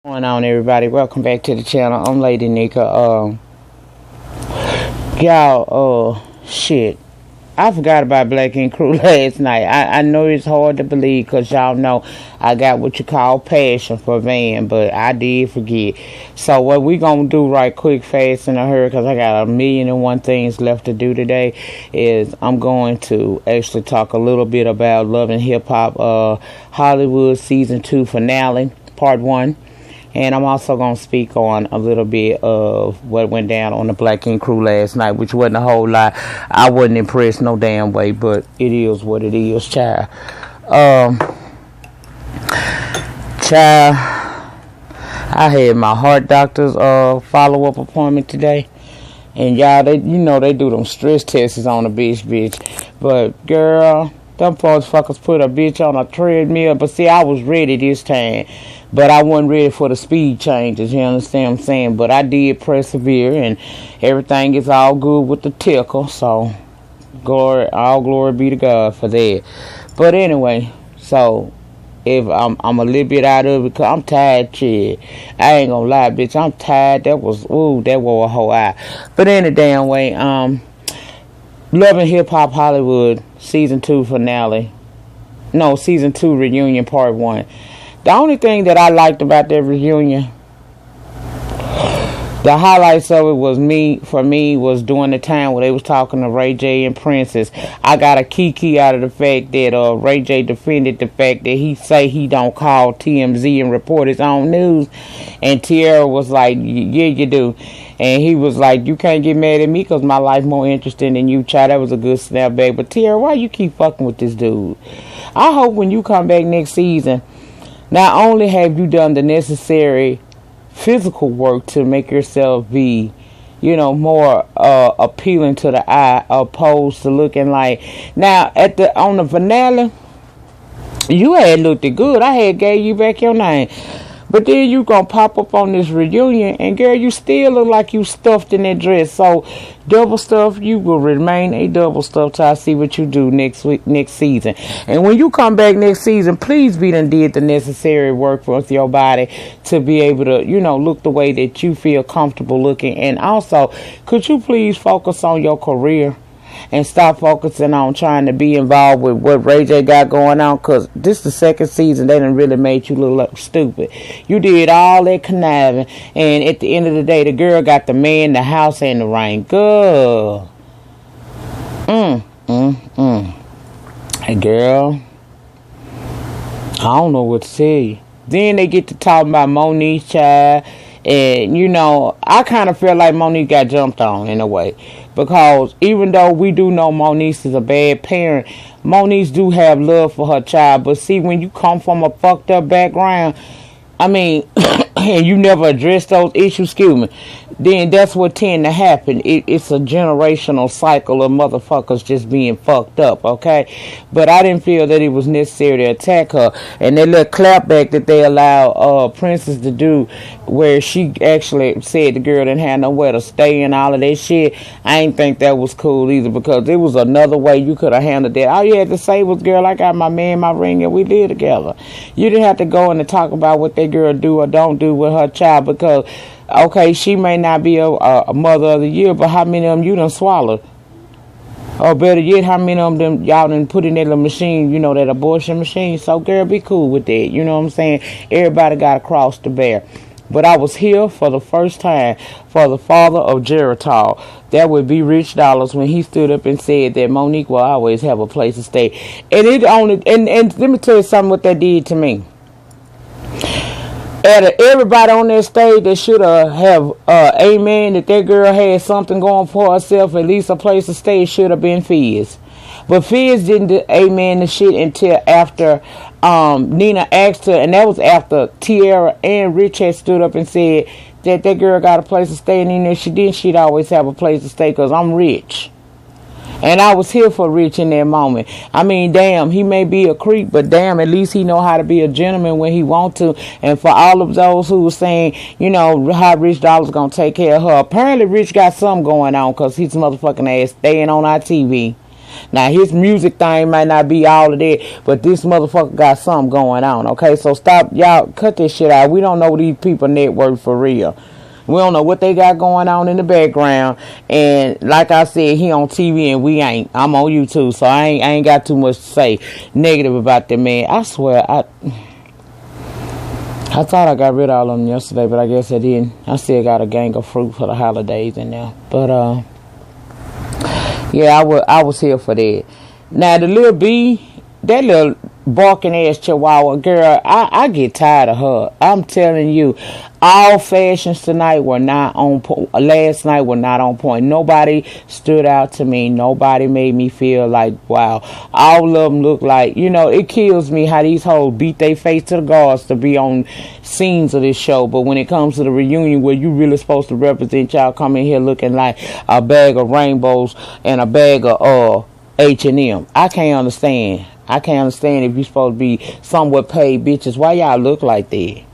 What's going on, everybody? Welcome back to the channel. I'm Lady Nika. Y'all, shit. I forgot about Black Ink Crew last night. I know it's hard to believe because y'all know I got what you call passion for Van, but I did forget. So what we gonna do right quick, fast, and a hurry, because I got 1,000,001 things left to do today, is I'm going to actually talk a little bit about Love and Hip Hop Hollywood Season 2 finale, Part 1. And I'm also going to speak on a little bit of what went down on the Black Ink Crew last night, which wasn't a whole lot. I wasn't impressed no damn way, but it is what it is, child. Child, I had my heart doctor's follow-up appointment today. And y'all, they do them stress tests on a bitch. But, girl, them motherfuckers put a bitch on a treadmill. But see, I was ready this time. But I wasn't ready for the speed changes, you understand what I'm saying? But I did persevere, and everything is all good with the tickle. So, all glory be to God for that. But anyway, so, if I'm a little bit out of it, because I'm tired, shit. I ain't gonna lie, bitch, I'm tired. That was a whole eye. But any damn way, Love and Hip Hop Hollywood Season 2 finale. No, Season 2 reunion Part 1. The only thing that I liked about that reunion, the highlights of it was was during the time where they was talking to Ray J and Princess. I got a kiki out of the fact that Ray J defended the fact that he say he don't call TMZ and report his own news. And Tierra was like, yeah, you do. And he was like, you can't get mad at me because my life more interesting than you, child. That was a good snapback. But Tierra, why you keep fucking with this dude? I hope when you come back next season, not only have you done the necessary physical work to make yourself be, more appealing to the eye, opposed to looking like. Now, on the finale, you had looked good. I had gave you back your name. But then you gonna pop up on this reunion, and girl, you still look like you stuffed in that dress. So, double stuff, you will remain a double stuff till I see what you do next season. And when you come back next season, please be done did the necessary work with your body to be able to, look the way that you feel comfortable looking. And also, could you please focus on your career? And stop focusing on trying to be involved with what Ray J got going on. Because this is the second season. They done really made you look like stupid. You did all that conniving. And at the end of the day, the girl got the man, the house, and the ring. Girl. Hey, girl. I don't know what to tell you. Then they get to talking about Monique's child. And, I kind of feel like Monique got jumped on in a way. Because even though we do know Monique is a bad parent, Monique do have love for her child. But see, when you come from a fucked up background, and you never address those issues, then that's what tend to happen. It's a generational cycle of motherfuckers just being fucked up, okay? But I didn't feel that it was necessary to attack her. And that little clapback that they allowed Princess to do, where she actually said the girl didn't have nowhere to stay and all of that shit, I ain't think that was cool either, because it was another way you could have handled that. All you had to say was, girl, I got my man, my ring, and we live together. You didn't have to go in and talk about what that girl do or don't do with her child, because okay, she may not be a mother of the year, but how many of them you done swallowed? Or better yet, how many of them y'all done put in that little machine, that abortion machine? So, girl, be cool with that. You know what I'm saying? Everybody got a cross to bear. But I was here for the first time for the father of Geritol. That would be Rich Dollars, when he stood up and said that Monique will always have a place to stay. And and let me tell you something what that did to me. Everybody on that stage that should have amen that girl had something going for herself, at least a place to stay, should have been Fizz. But Fizz didn't do amen the shit until after Nina asked her, and that was after Tierra and Rich had stood up and said that girl got a place to stay, and even if she didn't, she'd always have a place to stay because I'm rich. And I was here for Rich in that moment. Damn, he may be a creep, but damn, at least he know how to be a gentleman when he want to. And for all of those who were saying, how Rich Dollar's gonna take care of her. Apparently, Rich got something going on because he's motherfucking ass staying on our TV. Now, his music thing might not be all of that, but this motherfucker got something going on, okay? So stop, y'all, cut this shit out. We don't know these people net worth for real. We don't know what they got going on in the background. And like I said, he on TV and we ain't. I'm on YouTube, so I ain't got too much to say negative about that man. I swear, I thought I got rid of all of them yesterday, but I guess I didn't. I still got a gang of fruit for the holidays in there. But yeah, I was here for that. Now the little B, that little barking ass chihuahua girl, I get tired of her. I'm telling you, all fashions tonight were not on point. Last night were not on point. Nobody stood out to me. Nobody made me feel like, wow. All of them look like, you know, it kills me how these hoes beat their face to the guards to be on scenes of this show. But when it comes to the reunion where you really supposed to represent, y'all come in here looking like a bag of rainbows and a bag of H&M. I can't understand. I can't understand if you're supposed to be somewhat paid bitches. Why y'all look like that?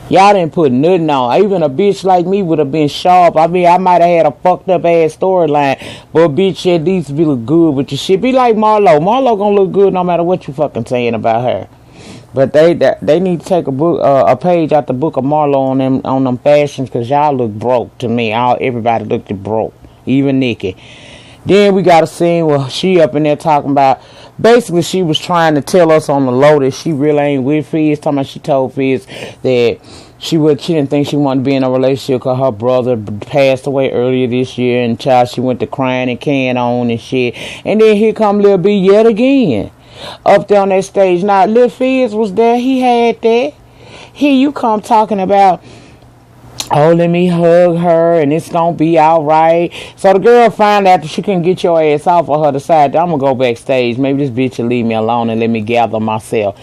Y'all didn't put nothing on. Even a bitch like me would have been sharp. I mean, I might have had a fucked up ass storyline, but a bitch at least be look good with your shit. Be like Marlo. Marlo gonna look good no matter what you fucking saying about her. But they need to take a page out the book of Marlo on them fashions, because y'all look broke to me. Everybody looked broke, even Nikki. Then we got a scene where she up in there talking about, basically she was trying to tell us on the low that she really ain't with Fizz. Talking about she told Fizz that she didn't think she wanted to be in a relationship because her brother passed away earlier this year, and she went to crying and carrying on and shit. And then here come Lil B yet again up there on that stage. Now Lil Fizz was there, he had that. Here you come talking about, oh, let me hug her and it's gonna be all right. So the girl found out that she couldn't get your ass off of her, decided, I'm gonna go backstage. Maybe this bitch will leave me alone and let me gather myself.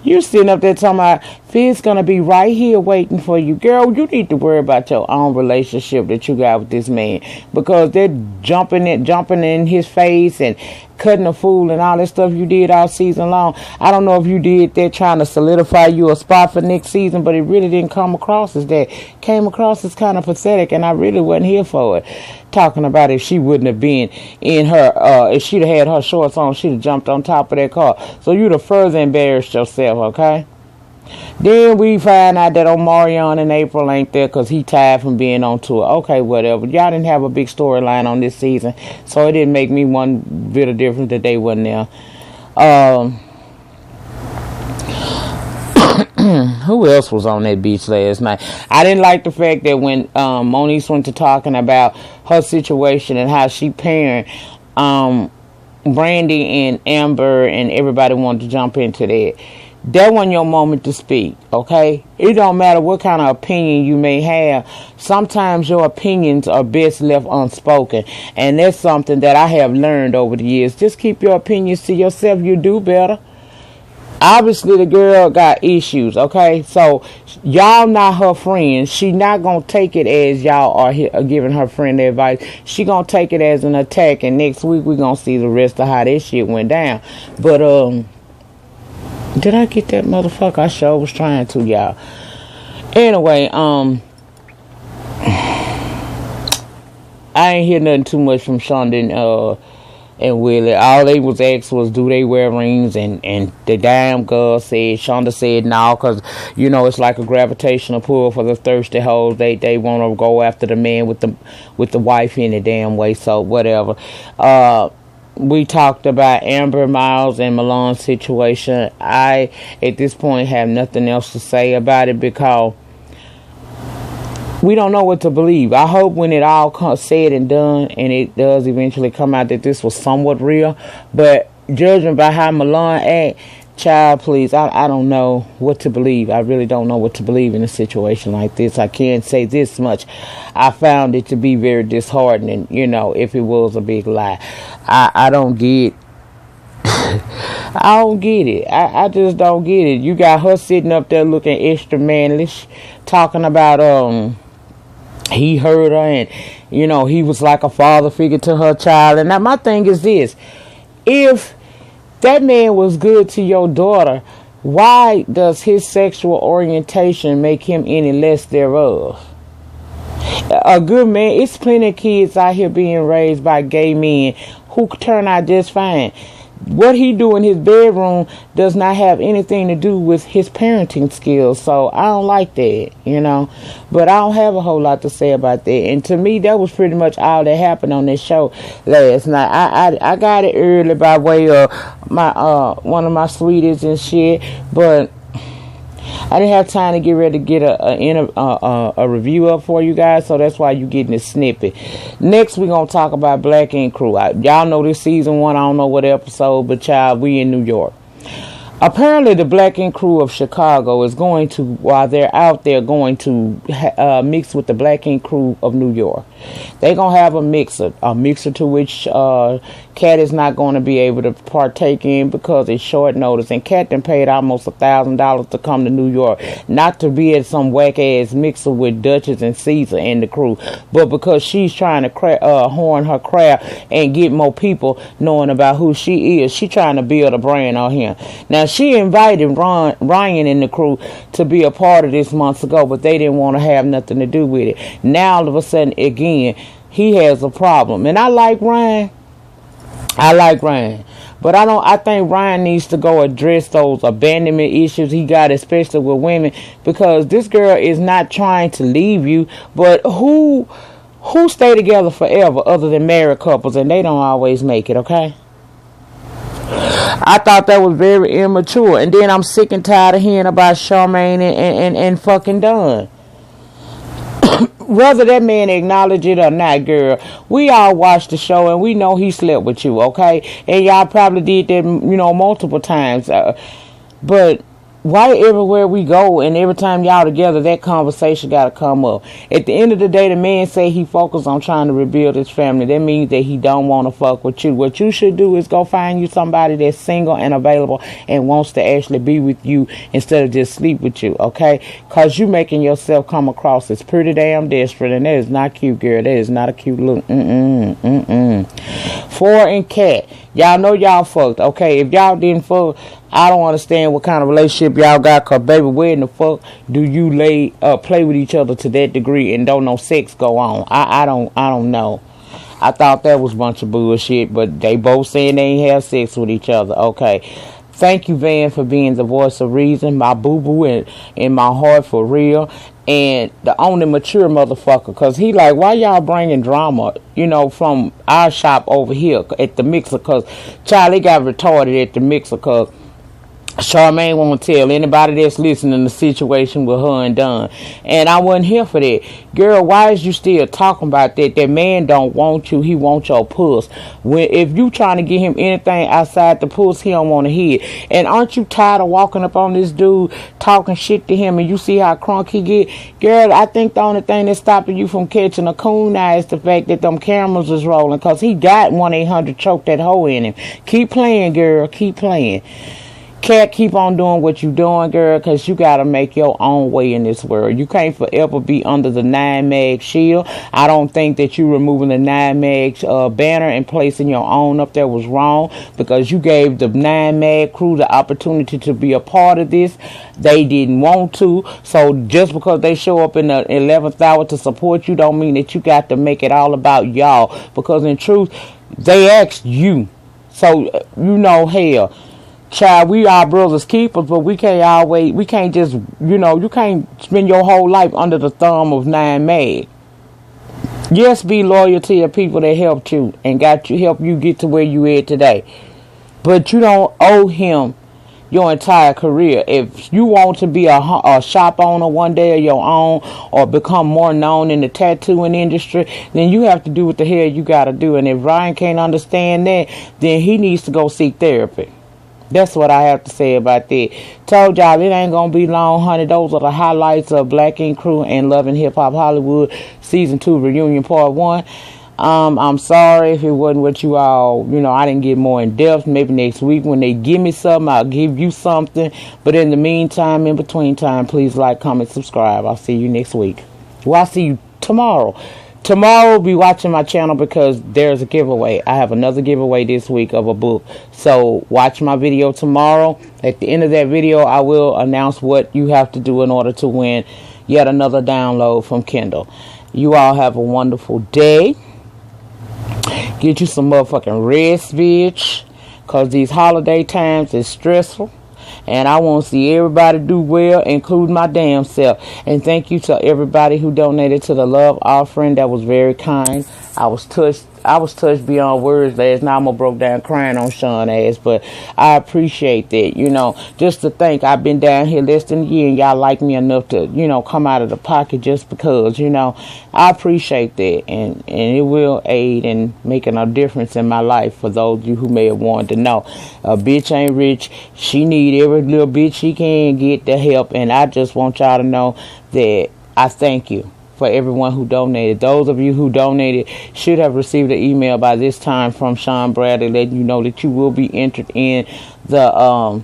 You sitting up there talking about Fizz gonna be right here waiting for you. Girl, you need to worry about your own relationship that you got with this man, because they're jumping in his face and cutting a fool and all that stuff you did all season long. I don't know if you did that trying to solidify you a spot for next season, but it really didn't come across as that. Came across as kind of pathetic, and I really wasn't here for it. Talking about if she wouldn't have been in her, if she'd have had her shorts on, she'd have jumped on top of that car. So you'd have further embarrassed yourself, okay? Then we find out that Omarion and April ain't there because he tired from being on tour. Okay, whatever. Y'all didn't have a big storyline on this season, so it didn't make me one bit of difference that they wasn't there. Who else was on that beach last night? I didn't like the fact that when Monique went to talking about her situation and how she parent Brandy and Amber, and everybody wanted to jump into that. That wasn't your moment to speak, okay? It don't matter what kind of opinion you may have. Sometimes your opinions are best left unspoken. And that's something that I have learned over the years. Just keep your opinions to yourself. You do better. Obviously, the girl got issues, okay? So, y'all not her friends. She not going to take it as y'all are giving her friend advice. She going to take it as an attack. And next week, we going to see the rest of how that shit went down. But, did I get that motherfucker? I sure was trying to, y'all. Anyway, I ain't hear nothing too much from Shonda and Willie. All they was asked was, do they wear rings? And the damn girl said, Shonda said no, because, you know, it's like a gravitational pull for the thirsty hoes. They want to go after the man with the wife in the damn way, so whatever. We talked about Amber, Miles, and Milan's situation. I, at this point, have nothing else to say about it because we don't know what to believe. I hope when it all comes said and done, and it does eventually come out that this was somewhat real. But judging by how Milan act, child, please, I don't know what to believe. I really don't know what to believe in a situation like this. I can't say this much. I found it to be very disheartening, you know, if it was a big lie. I don't get I don't get it. I just don't get it. You got her sitting up there looking extra manlish, talking about he hurt her and, you know, he was like a father figure to her child. And now my thing is this: if that man was good to your daughter, why does his sexual orientation make him any less thereof? A good man, it's plenty of kids out here being raised by gay men who turn out just fine. What he do in his bedroom does not have anything to do with his parenting skills. So I don't like that, you know. But I don't have a whole lot to say about that. And to me, that was pretty much all that happened on this show last night. I got it early by way of my one of my sweeties and shit, but I didn't have time to get ready to get a review up for you guys, so that's why you're getting this snippet. Next, we're going to talk about Black Ink Crew. Y'all know this season 1, I don't know what episode, but child, we in New York. Apparently, the Black Ink Crew of Chicago is going to, while they're out there, going to mix with the Black Ink Crew of New York. They're going to have a mixer to which Kat is not going to be able to partake in because it's short notice. And Kat done paid almost $1,000 to come to New York, not to be at some whack-ass mixer with Duchess and Caesar and the crew, but because she's trying to horn her craft and get more people knowing about who she is. She's trying to build a brand on him. Now, she invited Ryan and the crew to be a part of this months ago, but they didn't want to have nothing to do with it. Now, all of a sudden, again, he has a problem. And I like Ryan. But I think Ryan needs to go address those abandonment issues he got, especially with women, because this girl is not trying to leave you, but who stay together forever other than married couples, and they don't always make it, okay? I thought that was very immature. And then I'm sick and tired of hearing about Charmaine and fucking Dunn. Whether that man acknowledge it or not, girl, we all watched the show and we know he slept with you, okay? And y'all probably did that, you know, multiple times. But why everywhere we go and every time y'all together, that conversation got to come up? At the end of the day, the man say he focused on trying to rebuild his family. That means that he don't want to fuck with you. What you should do is go find you somebody that's single and available and wants to actually be with you instead of just sleep with you, okay? Because you making yourself come across as pretty damn desperate, and that is not cute, girl. That is not a cute look. Four and Kat, y'all know y'all fucked, okay? If y'all didn't fuck, I don't understand what kind of relationship y'all got, cause baby, where in the fuck do you play with each other to that degree and don't no sex go on? I don't know. I thought that was a bunch of bullshit, but they both saying they ain't have sex with each other. Okay. Thank you, Van, for being the voice of reason, my boo-boo in my heart for real, and the only mature motherfucker, cause he like, why y'all bringing drama, you know, from our shop over here at the mixer, cause Charlie got retarded at the mixer, cause Charmaine won't tell anybody that's listening the situation with her and Dunn. And I wasn't here for that. Girl, why is you still talking about that? That man don't want you. He wants your puss. If you trying to get him anything outside the puss, he don't want to hear it. And aren't you tired of walking up on this dude, talking shit to him, and you see how crunk he get? Girl, I think the only thing that's stopping you from catching a coon eye is the fact that them cameras is rolling, because he got 1-800 choke that hole in him. Keep playing, girl. Keep playing. Kat, keep on doing what you doing, girl, because you got to make your own way in this world. You can't forever be under the 9mag shield. I don't think that you removing the 9mag banner and placing your own up there was wrong, because you gave the 9mag crew the opportunity to be a part of this. They didn't want to. So just because they show up in the 11th hour to support you don't mean that you got to make it all about y'all, because in truth, they asked you. So, you know, hell, child, we are brothers keepers, but we can't just, you know, you can't spend your whole life under the thumb of 9mag. Yes, be loyal to your people that helped you and help you get to where you are today. But you don't owe him your entire career. If you want to be a shop owner one day of your own, or become more known in the tattooing industry, then you have to do what the hell you got to do. And if Ryan can't understand that, then he needs to go seek therapy. That's what I have to say about that. Told y'all it ain't gonna be long, honey. Those are the highlights of Black Ink Crew and Loving Hip Hop Hollywood Season 2 Reunion Part 1. I'm sorry if it wasn't what you all, you know, I didn't get more in depth. Maybe next week when they give me something, I'll give you something. But in the meantime, in between time, please like, comment, subscribe. I'll see you next week. Well, I'll see you tomorrow. Tomorrow, be watching my channel because there's a giveaway. I have another giveaway this week of a book. So watch my video tomorrow. At the end of that video, I will announce what you have to do in order to win yet another download from Kindle. You all have a wonderful day. Get you some motherfucking rest, bitch. Because these holiday times is stressful. And I want to see everybody do well, including my damn self. And thank you to everybody who donated to the love offering. That was very kind. I was touched beyond words last night. I almost broke down crying on Sean's ass, but I appreciate that. You know, just to think I've been down here less than a year and y'all like me enough to, you know, come out of the pocket just because, you know, I appreciate that. And it will aid in making a difference in my life for those of you who may have wanted to know. A bitch ain't rich. She need every little bit she can get the help. And I just want y'all to know that I thank you for everyone who donated. Those of you who donated should have received an email by this time from Sean Bradley letting you know that you will be entered in the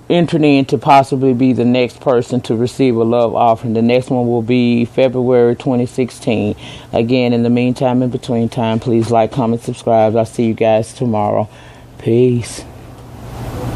entered in to possibly be the next person to receive a love offering. The next one will be February 2016. Again, in the meantime, in between time, please like, comment, subscribe. I'll see you guys tomorrow. Peace.